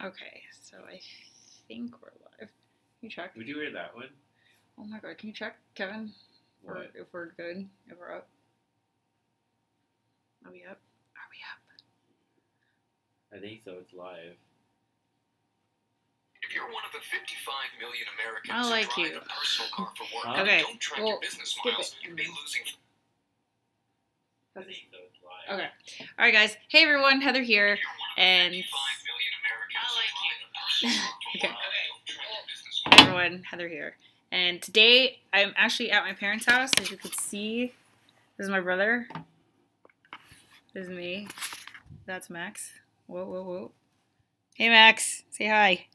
Okay, so I think we're live. Can you check? Would you wear that one? Oh my god, can you check, Kevin? What? If we're good, if we're up. Are we up? Are we up? I think so. It's live. If you're one of the 55 million Americans I like who drive you. a personal car for work Okay, and don't track well, your business skip miles, it. you'd be losing. I think so. It's live. Okay. All right, guys. Hey, everyone. Heather here, If you're one of the and 55 million Americans I like who drive a personal car for Okay. work and don't track your business hey, miles. everyone. Heather here, and today I'm actually at my parents' house. As you can see, this is my brother. This is me. That's Max. Whoa, whoa, whoa. Hey, Max. Say hi.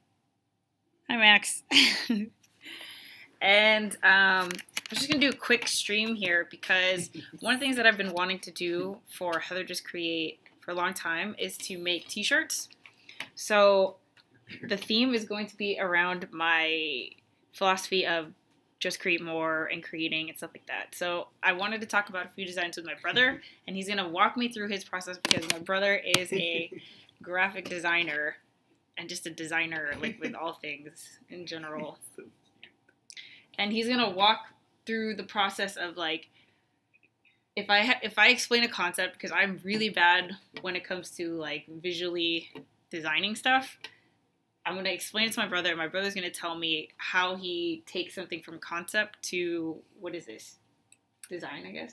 Hi, Max. And I'm just going to do a quick stream here because one of the things that I've been wanting to do for HeatherJustCreate for a long time is to make t-shirts. So the theme is going to be around my philosophy of just create more and creating and stuff like that. So I wanted to talk about a few designs with my brother, and he's going to walk me through his process because my brother is a graphic designer and just a designer, like, with all things in general. And he's going to walk through the process of, like, if I explain a concept, because I'm really bad when it comes to, like, visually designing stuff, I'm going to explain it to my brother, and my brother's going to tell me how he takes something from concept to, what is this? Design, I guess?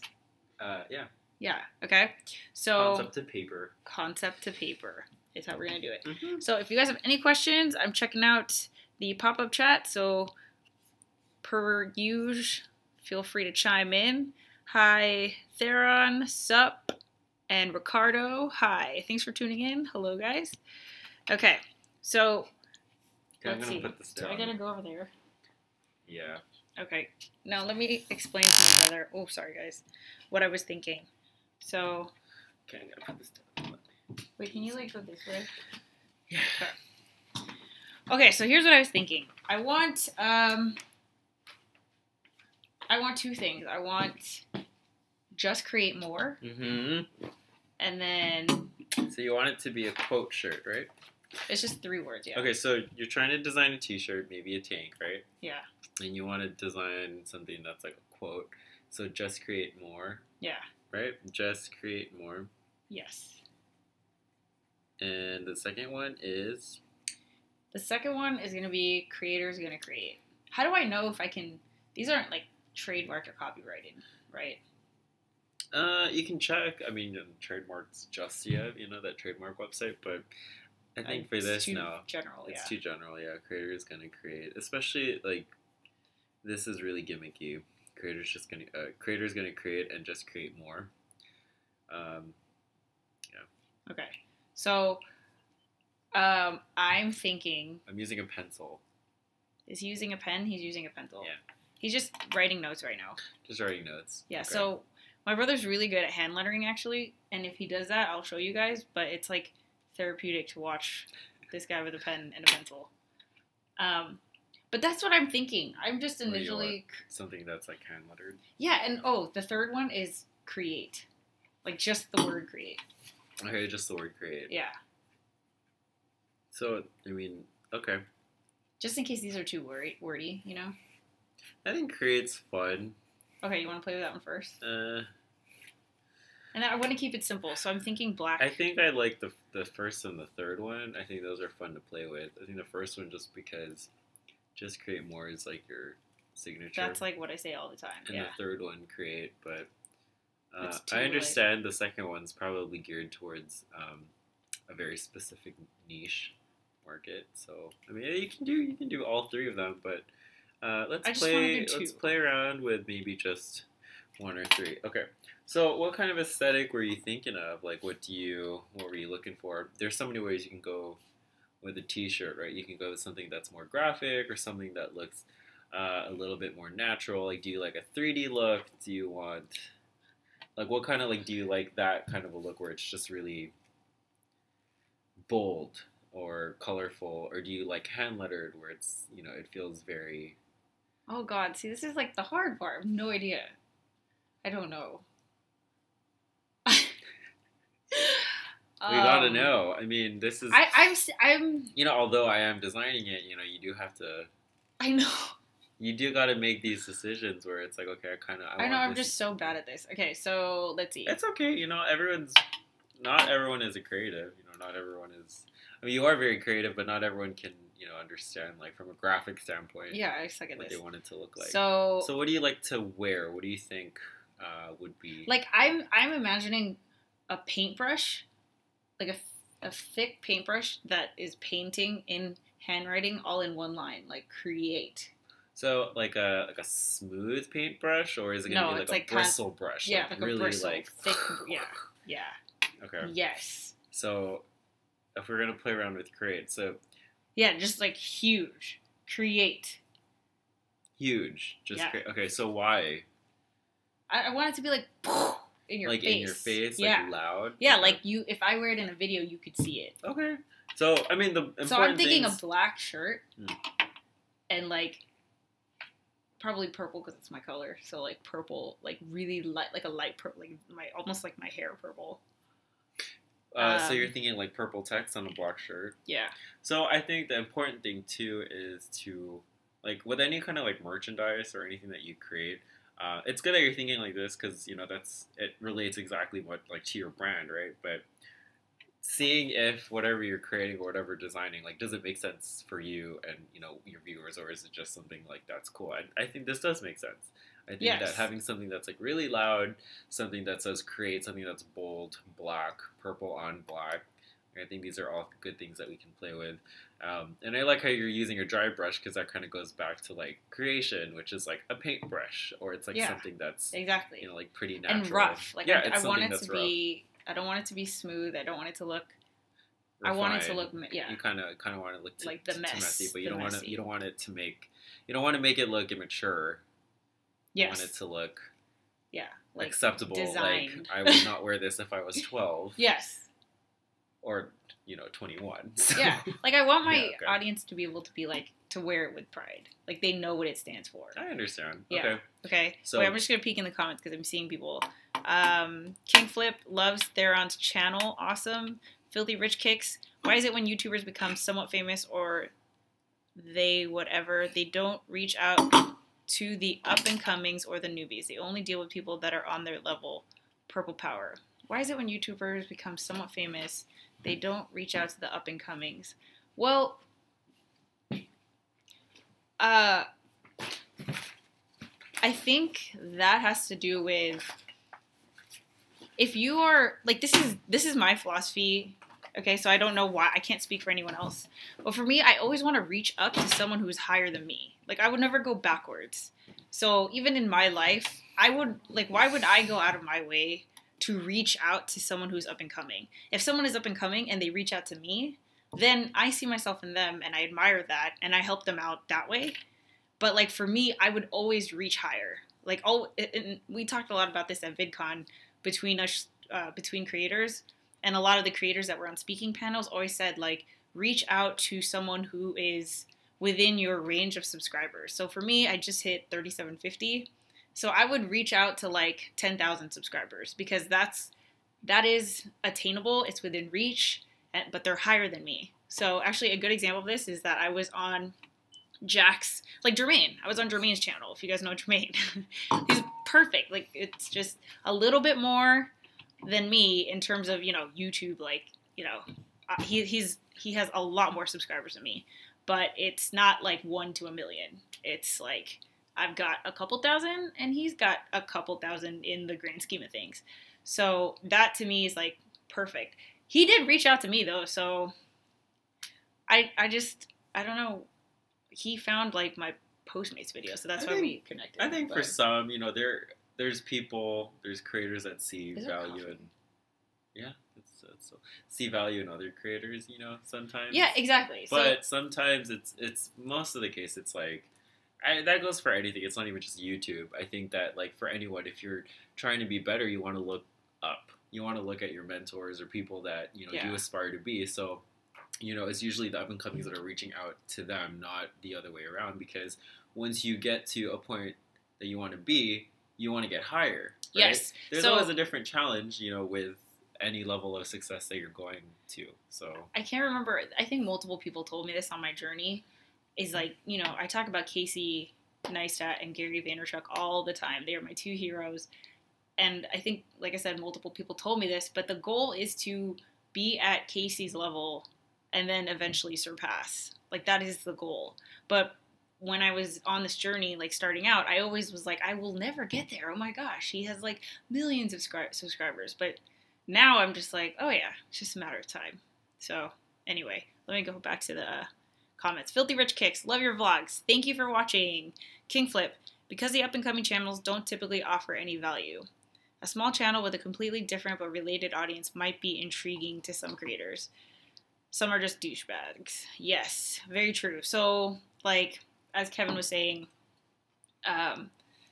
Yeah. Yeah, okay. So Concept to paper. concept to paper is how we're going to do it. Mm-hmm. So if you guys have any questions, I'm checking out the pop-up chat, so per usual, feel free to chime in. Hi, Theron, Sup, and Ricardo. Hi, thanks for tuning in. Hello, guys. Okay, so Okay, I'm let's gonna see. put this Do I down. gotta go over there? Yeah. Okay, now let me explain to my brother. Oh, sorry, guys. What I was thinking. So, Okay, I'm gonna put this down. wait, can you, like, go this way? Yeah. Okay, so here's what I was thinking. I want two things. I want just create more, Mm-hmm. and then So you want it to be a quote shirt, right? it's just 3 words, yeah. Okay, so you're trying to design a t-shirt, maybe a tank, right? Yeah, And you want to design something that's like a quote. So just create more, yeah, right? Just create more. yes. And the second one is... The second one is going to be creators going to create. How do I know if I can... These aren't, like, trademarked or copyrighted, right? You can check. I mean, trademarks just yet, that trademark website, but I think for It's this, too no. general, It's yeah. too general, yeah. Creator is going to create. Especially, like, this is really gimmicky. Creator's going to create and just create more. Okay. So, I'm thinking... I'm using a pencil. Is he using a pen? He's using a pencil. Yeah. He's just writing notes right now. Just writing notes. Yeah, Okay. so my brother's really good at hand lettering, actually, and if he does that, I'll show you guys, but it's, like, therapeutic to watch this guy with a pen and a pencil. But that's what I'm thinking. I'm just Or you initially... something that's, like, hand lettered. Yeah, and, the third one is create. Like, just the word create. Okay, just the word create. Yeah. So, I mean, okay. Just in case these are too wordy, I think create's fun. Okay, you want to play with that one first? Uh... And I want to keep it simple, so I'm thinking black. I think I like the first and the third one. I think those are fun to play with. I think the first one just because just create more is like your signature. That's like what I say all the time. And yeah. the third one create, but It's too, I understand the second one's probably geared towards a very specific niche market. So I mean, you can do all 3 of them, but let's play around with maybe just 1 or 3. Okay. So what kind of aesthetic were you thinking of? Like, what were you looking for? There's so many ways you can go with a t-shirt, right? You can go with something that's more graphic or something that looks a little bit more natural. Like, do you like a 3D look? Do you want, like, what kind of, like, do you like that kind of a look where it's just really bold or colorful? Or do you like hand lettered where it's, it feels very... Oh, God. See, this is, like, the hard part. I have no idea. I don't know. We gotta know. I mean, this is. I'm. You know, although I am designing it, you know, you do have to. I know. You do got to make these decisions where it's like, okay, I know. I'm just so bad at this. Okay, so let's see. It's okay. You know, not everyone is a creative. You know, not everyone is. I mean, you are very creative, but not everyone can, you know, understand like from a graphic standpoint. Yeah, I suck at what this. they want it to look like. So what do you like to wear? What do you think would be like? I'm imagining a paintbrush, like a thick paintbrush that is painting in handwriting all in one line, like create. So like a smooth paintbrush, or is it gonna be like a bristle brush? Yeah, like really a bristle, like thick. Yeah. Okay. Yes. So if we're gonna play around with create, so yeah, just like huge create. Huge, just create. Okay, so why? I want it to be like in your face. Like in your face, yeah. like loud. Yeah, okay. like you. If I wear it in a video, you could see it. Okay. So I mean the important So I'm thinking things... a black shirt and like. Probably purple because it's my color. So like purple, like really light, like a light purple, like almost like my hair purple. So you're thinking like purple text on a black shirt. Yeah. So I think the important thing too is to like with any kind of like merchandise or anything that you create. It's good that you're thinking like this because you know it relates exactly what like to your brand, right? But seeing if whatever you're creating or whatever designing, like, does it make sense for you and, you know, your viewers, or is it just something like that's cool? I think this does make sense. I think that having something that's like really loud, something that says create, something that's bold, black, purple on black, I think these are all good things that we can play with. And I like how you're using your dry brush because that kind of goes back to like creation, which is like a paintbrush, or it's like something that's exactly, you know, like pretty natural and rough. Like I want it to be. Rough. I don't want it to be smooth. I don't want it to look. Refined. I want it to look. Yeah. You kind of want it to look like the mess, messy, but you don't want it. You don't want it to make. You don't want to make it look immature. You want it to look. Yeah. Like acceptable. Design. Like I would not wear this if I was 12. Yes. Or 21. So. Yeah. Like I want my audience to be able to be like to wear it with pride. Like they know what it stands for. I understand. Yeah. Okay. So wait, I'm just gonna peek in the comments because I'm seeing people. King Flip loves Theron's channel. Awesome. Filthy Rich Kicks. Why is it when YouTubers become somewhat famous or they don't reach out to the up and comings or the newbies? They only deal with people that are on their level. Purple Power. Why is it when YouTubers become somewhat famous, they don't reach out to the up and comings? Well, I think that has to do with if you are like this is my philosophy. Okay, so I don't know why I can't speak for anyone else. But for me, I always want to reach up to someone who's higher than me. Like I would never go backwards. So even in my life, I would like why would I go out of my way to reach out to someone who's up and coming? If someone is up and coming and they reach out to me, then I see myself in them and I admire that and I help them out that way. But like for me, I would always reach higher. Like and we talked a lot about this at VidCon between us, between creators, and a lot of the creators that were on speaking panels always said like reach out to someone who is within your range of subscribers. So for me, I just hit 3,750. So I would reach out to like 10,000 subscribers because that is attainable. It's within reach, but they're higher than me. So actually a good example of this is that I was on Jack's, like Jermaine. I was on Jermaine's channel, if you guys know Jermaine. He's perfect. Like it's just a little bit more than me in terms of, you know, YouTube, like, you know, he has a lot more subscribers than me, but it's not like 1 to 1 million. It's like I've got a couple thousand and he's got a couple thousand in the grand scheme of things. So that to me is like perfect. He did reach out to me though, so I don't know. He found like my Postmates video, so that's why we connected. I think for some, you know, there's creators that see value in, see value in other creators, you know, sometimes. Yeah, exactly. But sometimes it's most of the case, it's like, that goes for anything. It's not even just YouTube. I think that like for anyone, if you're trying to be better, you want to look up. You want to look at your mentors or people that, you know, you aspire to be. So, you know, it's usually the up-and-comings that are reaching out to them, not the other way around, because once you get to a point that you want to be, you want to get higher, right? Yes. There's always a different challenge, you know, with any level of success that you're going to. So I can't remember. I think multiple people told me this on my journey. Is like, you know, I talk about Casey Neistat and Gary Vaynerchuk all the time. They are my two heroes. And I think, like I said, multiple people told me this, but the goal is to be at Casey's level and then eventually surpass. Like, that is the goal. But when I was on this journey, like, starting out, I always was like, I will never get there. Oh my gosh, he has, like, millions of subscribers. But now I'm just like, oh yeah, it's just a matter of time. So, anyway, let me go back to the comments. Filthy Rich Kicks, love your vlogs. Thank you for watching. King Flip, because the up-and-coming channels don't typically offer any value. A small channel with a completely different but related audience might be intriguing to some creators. Some are just douchebags. Yes, very true. So, like, as Kevin was saying,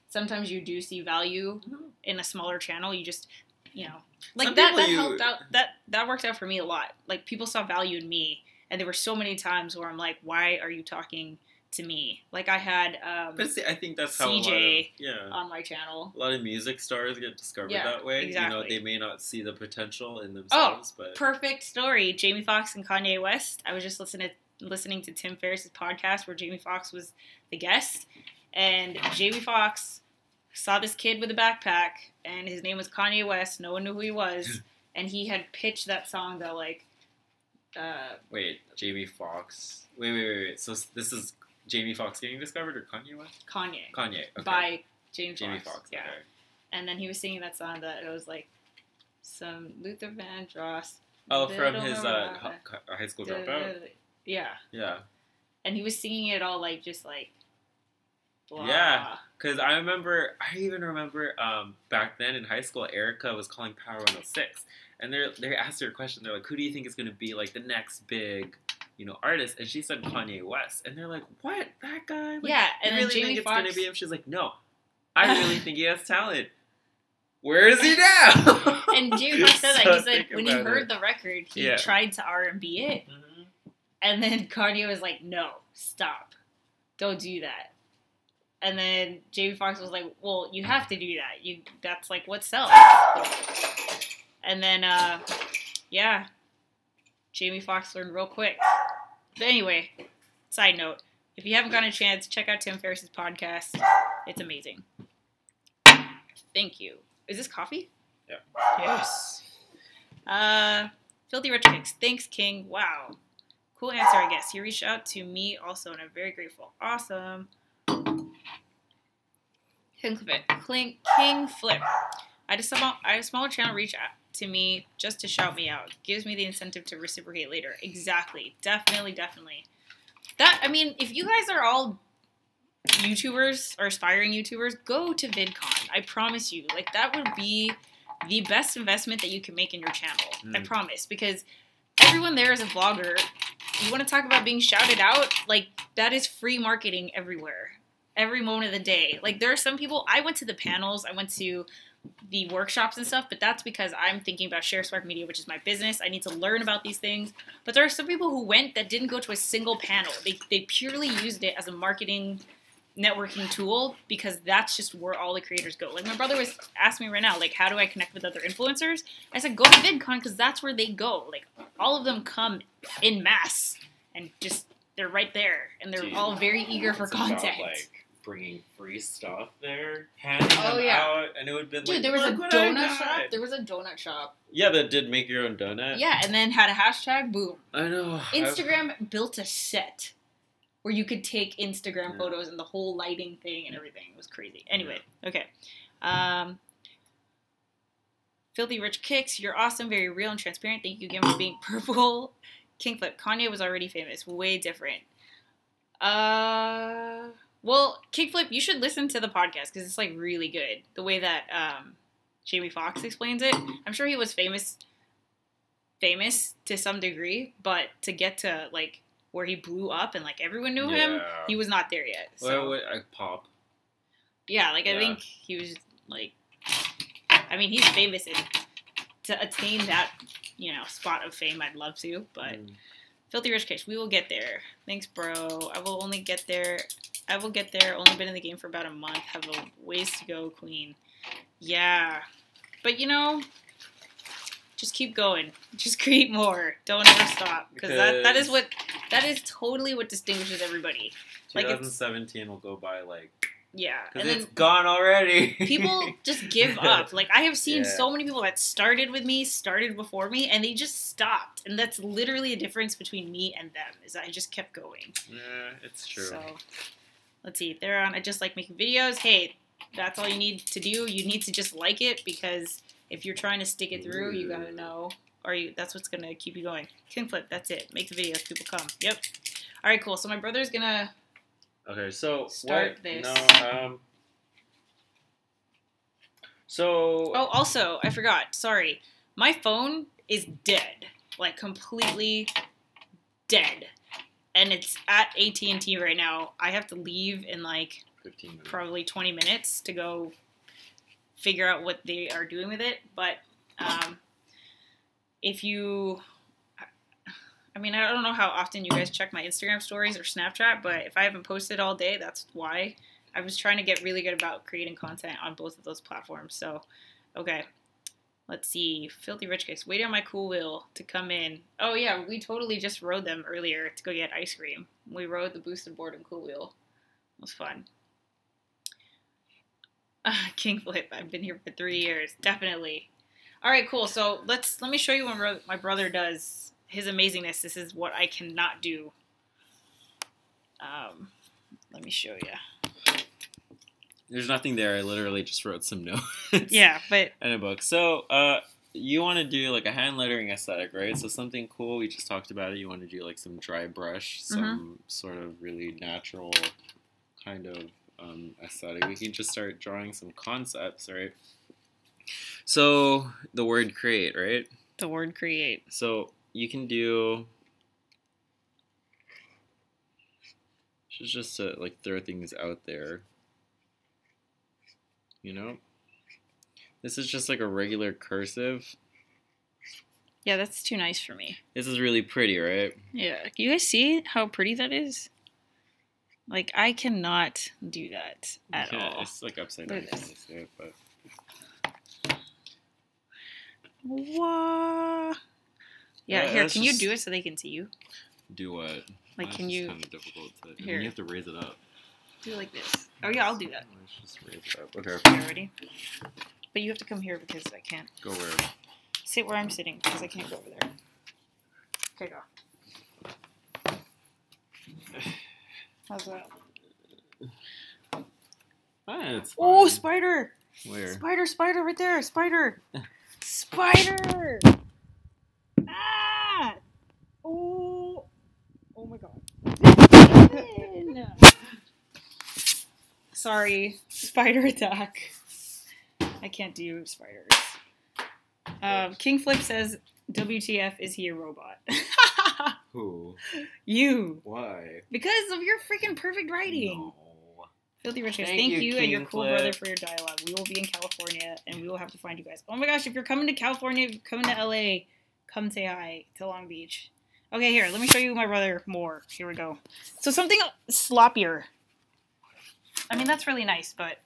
sometimes you do see value in a smaller channel. You just, you know, like that helped out. That worked out for me a lot. Like, people saw value in me, and there were so many times where I'm like, why are you talking to me? Like, I had but see, I think that's CJ how on my channel. A lot of music stars get discovered that way. Exactly. You know, they may not see the potential in themselves, but perfect story. Jamie Foxx and Kanye West. I was just listening to Tim Ferriss's podcast where Jamie Foxx was the guest, and Jamie Foxx saw this kid with a backpack, and his name was Kanye West. No one knew who he was, and he had pitched that song that, like, wait, Jamie Foxx. Wait. So this is Jamie Foxx getting discovered, or Kanye West? Kanye. Okay. By Jamie Foxx. Yeah. Okay. And then he was singing that song that it was like some Luther Vandross. Oh, from his high school dropout? Yeah. Yeah. And he was singing it all like, just like, blah. Yeah, because I even remember back then in high school, Erica was calling Power 106. And they asked her a question. They're like, who do you think is going to be, like, the next big, you know, artist? And she said Kanye West. And they're like, what? That guy? Like, yeah, and you really Jamie think it's Foxx... going to be him? She's like, no. I really think he has talent. Where is he now? And Jamie Foxx said that. So He said when he heard the record, he tried to R&B it. Mm-hmm. And then Kanye was like, no, stop. Don't do that. And then Jamie Foxx was like, well, you have to do that. That's, like, what sells. And then, yeah, Jamie Foxx learned real quick. But anyway, side note, if you haven't gotten a chance, check out Tim Ferriss's podcast. It's amazing. Thank you. Is this coffee? Yeah. Yes. Filthy Rich Kicks. Thanks, King. Wow. Cool answer, I guess. He reached out to me also, and I'm very grateful. Awesome. King Flip. I had a smaller channel reach out to me just to shout me out. Gives me the incentive to reciprocate later. Exactly. Definitely. That, I mean, if you guys are all YouTubers or aspiring YouTubers, go to VidCon. I promise you. Like, that would be the best investment that you can make in your channel. I promise. Because everyone there is a vlogger. You want to talk about being shouted out? Like, that is free marketing everywhere. Every moment of the day. Like, there are some people, I went to the panels, I went to the workshops and stuff, but that's because I'm thinking about Sharespark Media, which is my business. I need to learn about these things. But there are some people who went that didn't go to a single panel. They purely used it as a marketing networking tool because that's just where all the creators go. Like, my brother was asking me right now, like, how do I connect with other influencers? I said, go to VidCon because that's where they go. Like, all of them come in mass and just, they're right there. And they're all very eager for content. About, like, bringing free stuff there, handing them out, and it would have been like, there was a donut shop. There was a donut shop. Yeah, that did make your own donut. Yeah, and then had a hashtag, boom. I know. Instagram built a set where you could take Instagram photos and the whole lighting thing and everything. It was crazy. Anyway, okay. Filthy Rich Kicks, you're awesome, very real and transparent. Thank you again for being purple. Kingflip, Kanye was already famous. Way different. Well, Kickflip, you should listen to the podcast because it's, like, really good. The way that Jamie Foxx explains it. I'm sure he was famous to some degree, but to get to, like, where he blew up and, like, everyone knew him, he was not there yet. So. Well, Pop. Yeah, like, I think he was, like, I mean, he's famous, and to attain that, you know, spot of fame, I'd love to, but Filthy Rich Case, we will get there. Thanks, bro. I will get there. Only been in the game for about a month. Have a ways to go, queen. Yeah. But, you know, just keep going. Just create more. Don't ever stop. Because that is totally what distinguishes everybody. 2017 will go by like... Yeah. Because it's gone already. People just give up. Like, I have seen so many people that started before me, and they just stopped. And that's literally a difference between me and them, is I just kept going. Yeah, it's true. So, let's see. If they're on I Just Like Making Videos, hey, that's all you need to do. You need to just like it, because if you're trying to stick it through, you gotta know. That's what's gonna keep you going. Kickflip, that's it. Make the videos, people come. Yep. Alright, cool. So my brother's gonna... Okay, so start this. No, so... Oh, also, I forgot. Sorry. My phone is dead. Like, completely dead. And it's at AT&T right now. I have to leave in, like, 15 minutes. Probably 20 minutes to go figure out what they are doing with it. But, if you... I mean, I don't know how often you guys check my Instagram stories or Snapchat, but if I haven't posted all day, that's why. I was trying to get really good about creating content on both of those platforms. So, okay. Let's see. Filthy Rich Guys. Waiting on my cool wheel to come in. Oh, yeah. We totally just rode them earlier to go get ice cream. We rode the boosted board and cool wheel. It was fun. Kickflip. I've been here for 3 years. Definitely. All right, cool. So, let me show you what my brother does. His amazingness. This is what I cannot do. Let me show you. There's nothing there. I literally just wrote some notes. Yeah, but... And a book. So, you want to do, like, a hand lettering aesthetic, right? So something cool. We just talked about it. You want to do, like, some dry brush, some sort of really natural kind of aesthetic. We can just start drawing some concepts, right? So, the word create, right? The word create. So... You can do, just to like throw things out there, you know? This is just like a regular cursive. Yeah, that's too nice for me. This is really pretty, right? Yeah. You guys see how pretty that is? Like, I cannot do that at all. It's like upside down. But... What? Yeah, here, can you do it so they can see you? Do what? Like, can you... It's kind of difficult to... Here. You have to raise it up. Do it like this. Oh, yeah, I'll do that. Let's just raise it up. Okay. Okay, ready? But you have to come here because I can't... Go where? Sit where I'm sitting because I can't go over there. Okay, go. How's that? It's fine. Oh, spider! Where? Spider right there! Spider! Spider! Ah! Oh! Oh my god. Sorry. Spider attack. I can't do spiders. Kickflip says, WTF, is he a robot? Who? You. Why? Because of your freaking perfect writing. No. Filthy Rich Guys, Thank thank you you and your cool brother Kickflip. for your dialogue. We will be in California, and we will have to find you guys. Oh my gosh, if you're coming to California, if you're coming to LA, come say hi to Long Beach. Okay, here, let me show you my brother more. Here we go. So something sloppier. I mean, that's really nice, but...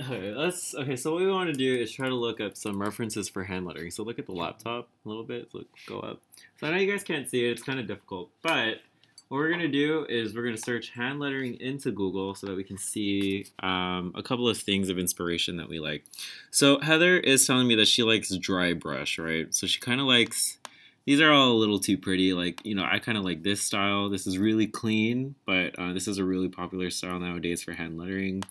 Okay, so what we want to do is try to look up some references for hand lettering. So look at the laptop a little bit. Look, go up. So I know you guys can't see it. It's kind of difficult. But what we're going to do is we're going to search hand lettering into Google so that we can see a couple of things of inspiration that we like. So Heather is telling me that she likes dry brush, right? So she kind of likes... These are all a little too pretty. Like, you know, I kind of like this style. This is really clean, but this is a really popular style nowadays for hand lettering.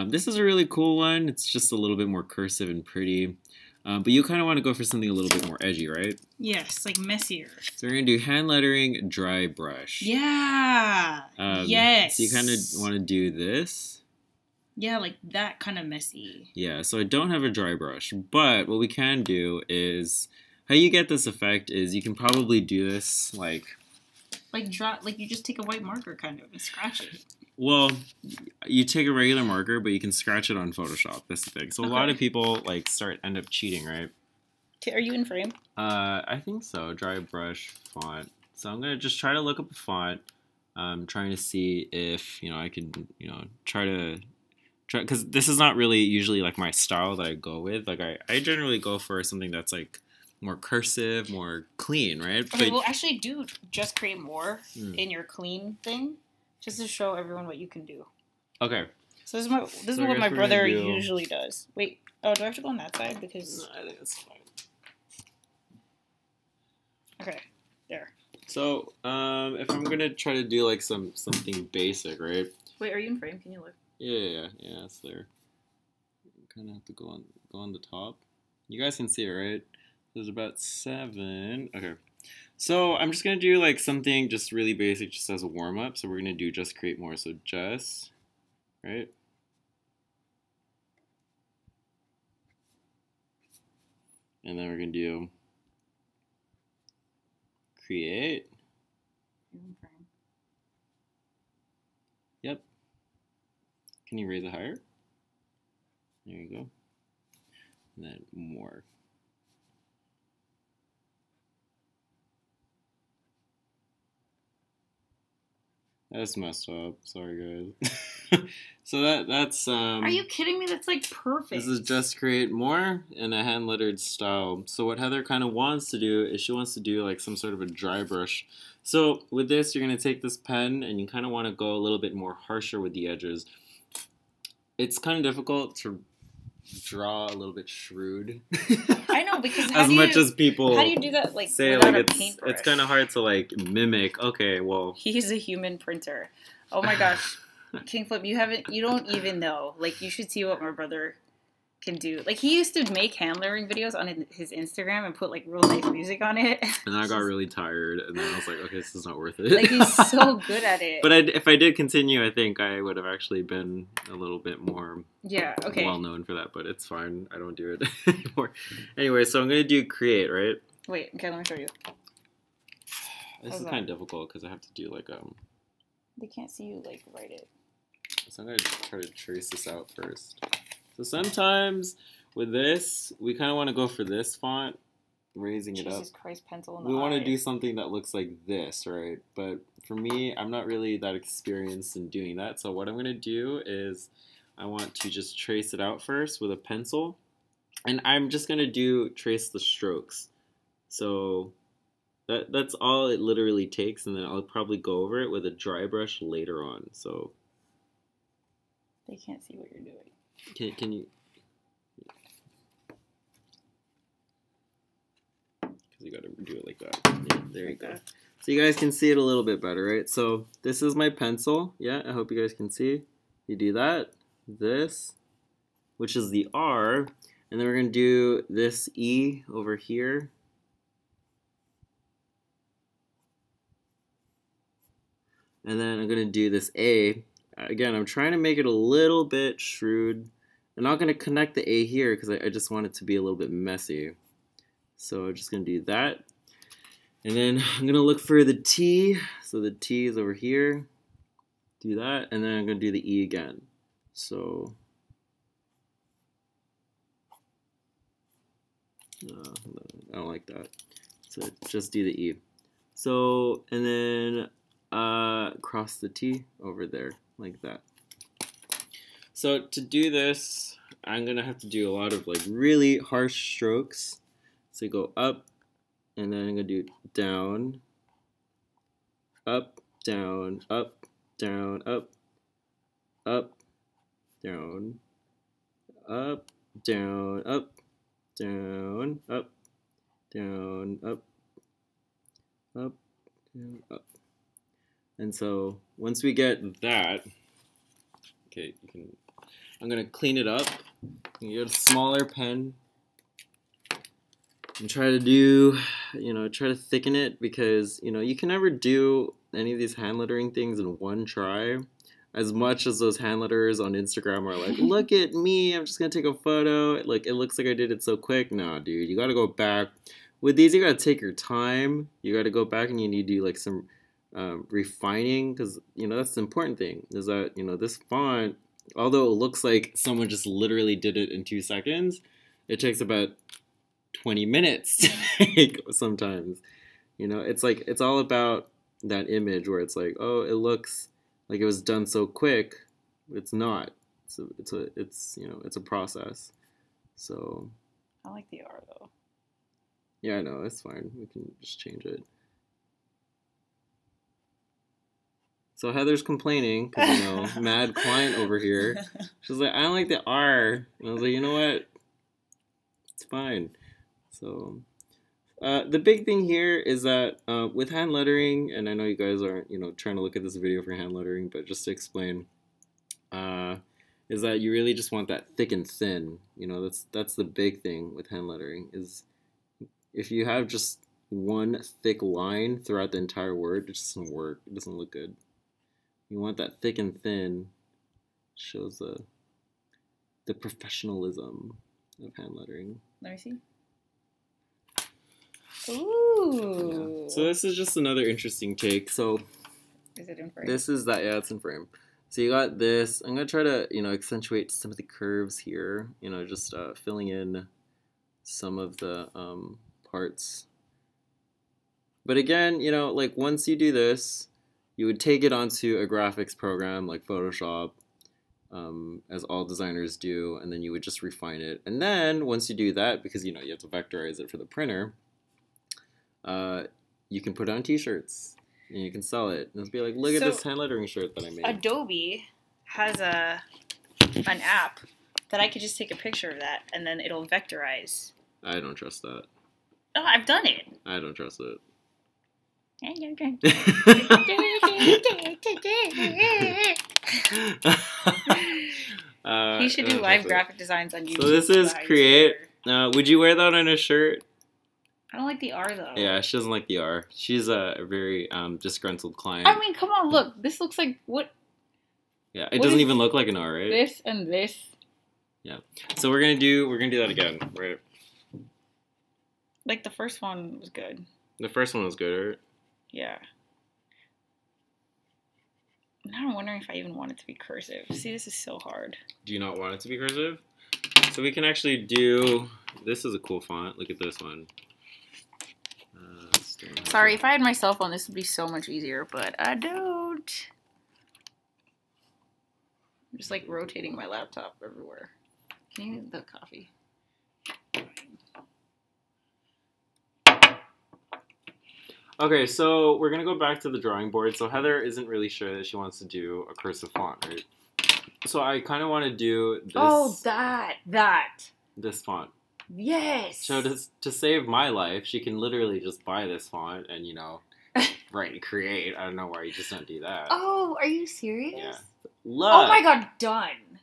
This is a really cool one. It's just a little bit more cursive and pretty. But you kind of want to go for something a little bit more edgy, right? Yes, like messier. So we're going to do hand lettering dry brush. Yeah. Yes. So you kind of want to do this. Yeah, like that kind of messy. Yeah, so I don't have a dry brush. But what we can do is... How you get this effect is you can probably do this like you just take a white marker kind of and scratch it. Well, you take a regular marker, but you can scratch it on Photoshop. That's the thing. So Okay. a lot of people like end up cheating, right? Are you in frame? I think so. Dry brush font. So I'm gonna just try to look up a font. I'm trying to see if I can try because this is not really usually like my style that I go with. Like I generally go for something that's like more cursive, more clean, right? Okay, But, we'll actually do just create more Mm. in your clean thing, just to show everyone what you can do. okay. So this is So what I guess my we're gonna brother do- usually does. Wait, oh, do I have to go on that side? Because I think it's fine. okay, there. So, if I'm gonna try to do like something basic, right? Wait, are you in frame? Can you look? Yeah, it's there. Kind of have to go on the top. You guys can see it, right? There's about 7. Okay. So I'm just gonna do like something just really basic, just as a warm up. So we're gonna do just create more. So just, right? And then we're gonna do create. You're in frame. Yep. Can you raise it higher? There you go. And then more. That's messed up. Sorry, guys. So that's Are you kidding me? That's like perfect. This is just create more in a hand lettered style. So what Heather kind of wants to do is she wants to do like some sort of a dry brush. So with this, you're gonna take this pen and you kind of want to go a little bit more harsher with the edges. It's kind of difficult to draw a little bit shrewd. I know, because as much as people how do you do that like say, without like a paintbrush? it's kind of hard to like mimic. Okay, well, He's a human printer. Oh my gosh, King Flip, you don't even know. Like, you should see what my brother can do. Like, he used to make hand lettering videos on his Instagram and put like real nice music on it. and I got really tired, and then I was like, okay, this is not worth it. Like, he's so good at it. But if I did continue, I think I would have actually been a little bit more okay. well known for that. But it's fine. I don't do it anymore. Anyway, so I'm gonna do create, right? Wait, okay, let me show you. This How's is that? kind of difficult because I have to do like They can't see you like write it. So I'm gonna try to trace this out first. So sometimes with this, we kind of want to go for this font, raising it up. Jesus Christ, pencil in the We want to eye. do something that looks like this, right? But for me, I'm not really that experienced in doing that. So what I'm going to do is I want to just trace it out first with a pencil. And I'm just going to trace the strokes. So that's all it literally takes. And then I'll probably go over it with a dry brush later on. So They can't see what you're doing. can you... You gotta do it like that. Yeah, there you go. So you guys can see it a little bit better, right? So this is my pencil. Yeah, I hope you guys can see. You do that, this, which is the R, and then we're gonna do this E over here. And then I'm gonna do this A. Again, I'm trying to make it a little bit shrewd. I'm not gonna connect the A here because I just want it to be a little bit messy. So I'm just going to do that. And then I'm going to look for the T. So the T is over here. Do that. And then I'm going to do the E again. So I don't like that. So just do the E. So, and then cross the T over there like that. So to do this, I'm going to have to do a lot of like really harsh strokes. So you go up, and then I'm going to do down, up, down, up, down, up, up, down, up, down, up, down, up, down, up, up, down, up. And so once we get that, okay, I'm going to clean it up. You get a smaller pen. And try to do, try to thicken it because, you can never do any of these hand lettering things in one try. As much as those hand letters on Instagram are like, look at me, I'm just going to take a photo. Like, it looks like I did it so quick. Nah, dude, you got to go back. With these, you got to take your time. You got to go back and you need to do like some refining because, that's the important thing is that, this font, although it looks like someone just literally did it in 2 seconds, it takes about 20 minutes to make sometimes. It's like it's all about that image where it's like, oh, it looks like it was done so quick. It's not. It's a process. So I like the R though. Yeah, I know, it's fine. We can just change it. So Heather's complaining because, you know, mad client over here. She's like, I don't like the R. And I was like, you know what? It's fine. So the big thing here is that with hand lettering, and I know you guys aren't, you know, trying to look at this video for hand lettering, but just to explain, is that you really just want that thick and thin. You know, that's the big thing with hand lettering is if you have just one thick line throughout the entire word, it just doesn't work. It doesn't look good. You want that thick and thin. Shows the professionalism of hand lettering. Let me see. Ooh. Yeah. So this is just another interesting take. So is it in frame? This is that. Yeah, it's in frame. So you got this. I'm gonna try to, you know, accentuate some of the curves here. You know, just filling in some of the parts. But again, you know, like once you do this, you would take it onto a graphics program like Photoshop, as all designers do, and then you would just refine it. And then once you do that, because you know you have to vectorize it for the printer, you can put it on T-shirts and you can sell it. And it'll be like, look at this hand lettering shirt that I made. Adobe has an app that I could just take a picture of that and then it'll vectorize. I don't trust that. Oh, I've done it. I don't trust it. He should do live graphic designs on YouTube. So this is Create. Would you wear that on a shirt? I don't like the R though. Yeah, she doesn't like the R. She's a very disgruntled client. I mean, come on, look. This looks like what? Yeah, it doesn't even look like an R, right? This and this. Yeah. So we're gonna do that again, right? Like the first one was good. The first one was good, right? Yeah. Now I'm wondering if I even want it to be cursive. See, this is so hard. Do you not want it to be cursive? So we can actually do... This is a cool font. Look at this one. Sorry, if I had my cell phone, this would be so much easier, but I don't. I'm just like rotating my laptop everywhere. Can you get the coffee? Okay, so we're going to go back to the drawing board. So Heather isn't really sure that she wants to do a cursive font, right? So I kind of want to do this. Oh, that. This font. Yes. So to save my life, she can literally just buy this font and, you know, write Create. I don't know why you just don't do that. Oh, are you serious? Yeah. Look. Oh my god, done.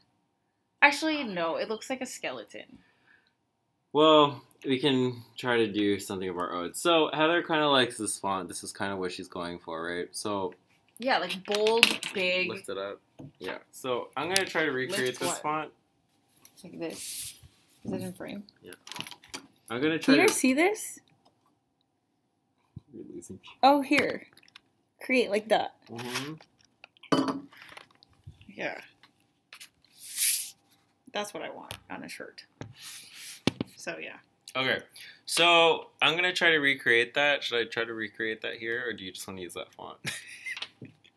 Actually, no, it looks like a skeleton. Well, we can try to do something of our own. So Heather kind of likes this font. This is kind of what she's going for, right? So yeah, like bold, big. Lift it up. Yeah. So I'm gonna try to recreate this font. Like this. Is it in frame? Yeah. I'm gonna try. Can you see this? You're losing. Oh, here. Create like that. Mm-hmm. Yeah. That's what I want on a shirt. So yeah. Okay, so I'm gonna try to recreate that. Should I try to recreate that here, or do you just want to use that font?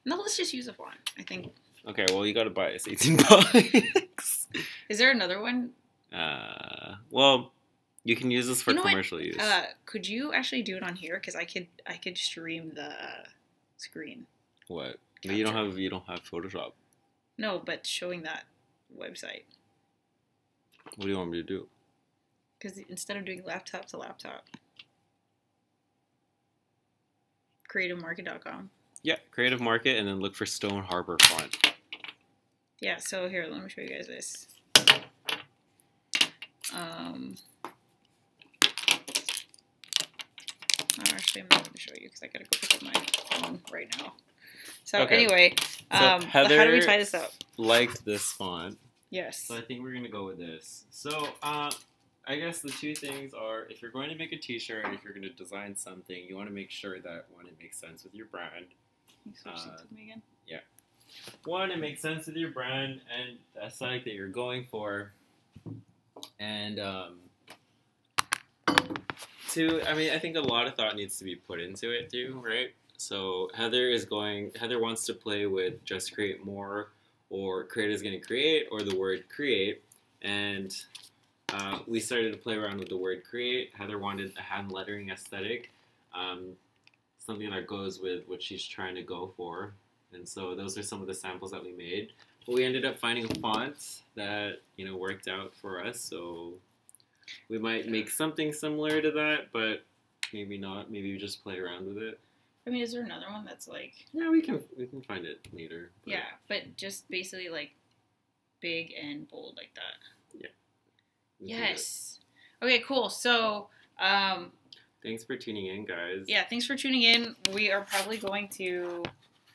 No, let's just use a font, I think. Okay, well, you gotta buy us 18 bucks. Is there another one? Well, you can use this for commercial use. Could you actually do it on here? Because I could stream the screen. What? But you don't have Photoshop. No, but showing that website. What do you want me to do? Because instead of doing laptop to laptop, creativemarket.com. Yeah, Creative Market, and then look for Stone Harbor font. Yeah, so here, let me show you guys this. Actually, I'm not going to show you because I got to go pick up my phone right now. So anyway, Heather, how do we tie this up? Liked this font. Yes. So I think we're going to go with this. So, I guess the two things are, if you're going to make a t-shirt and if you're going to design something, you want to make sure that, one, it makes sense with your brand. Can you switch it to me again? Yeah. One, it makes sense with your brand and the aesthetic that you're going for. And, two, I mean, I think a lot of thought needs to be put into it too, right? So Heather wants to play with just create more, or create is going to create, or the word create. And we started to play around with the word create. Heather wanted a hand lettering aesthetic, something that goes with what she's trying to go for. And so those are some of the samples that we made. But we ended up finding a font that, you know, worked out for us. So we might make something similar to that, but maybe not. Maybe we just play around with it. I mean, is there another one that's like... Yeah, we can find it later. But... Yeah, but just basically like big and bold like that. Yeah. Yes. Okay, cool. So, thanks for tuning in, guys. yeah, thanks for tuning in. We are probably going to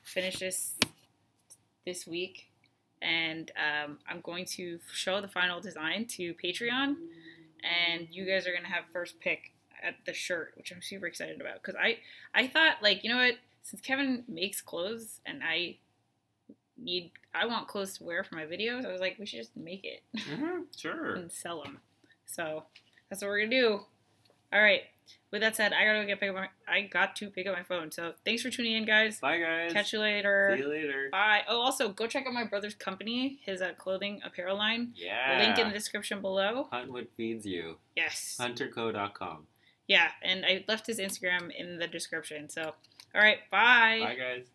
finish this week, and I'm going to show the final design to Patreon, and you guys are going to have first pick at the shirt, which I'm super excited about, because I thought, like, you know what, since Kevin makes clothes and I want clothes to wear for my videos, I was like, we should just make it Sure. and sell them. So that's what we're gonna do. All right, with that said, I got to pick up my phone. So thanks for tuning in, guys. Bye, guys. Catch you later. See you later. Bye. Oh, also go check out my brother's company, his clothing apparel line. Yeah. Link in the description below. Hunt what feeds you. Yes. Hunterco.com. Yeah, and I left his Instagram in the description. So, all right, bye. Bye, guys.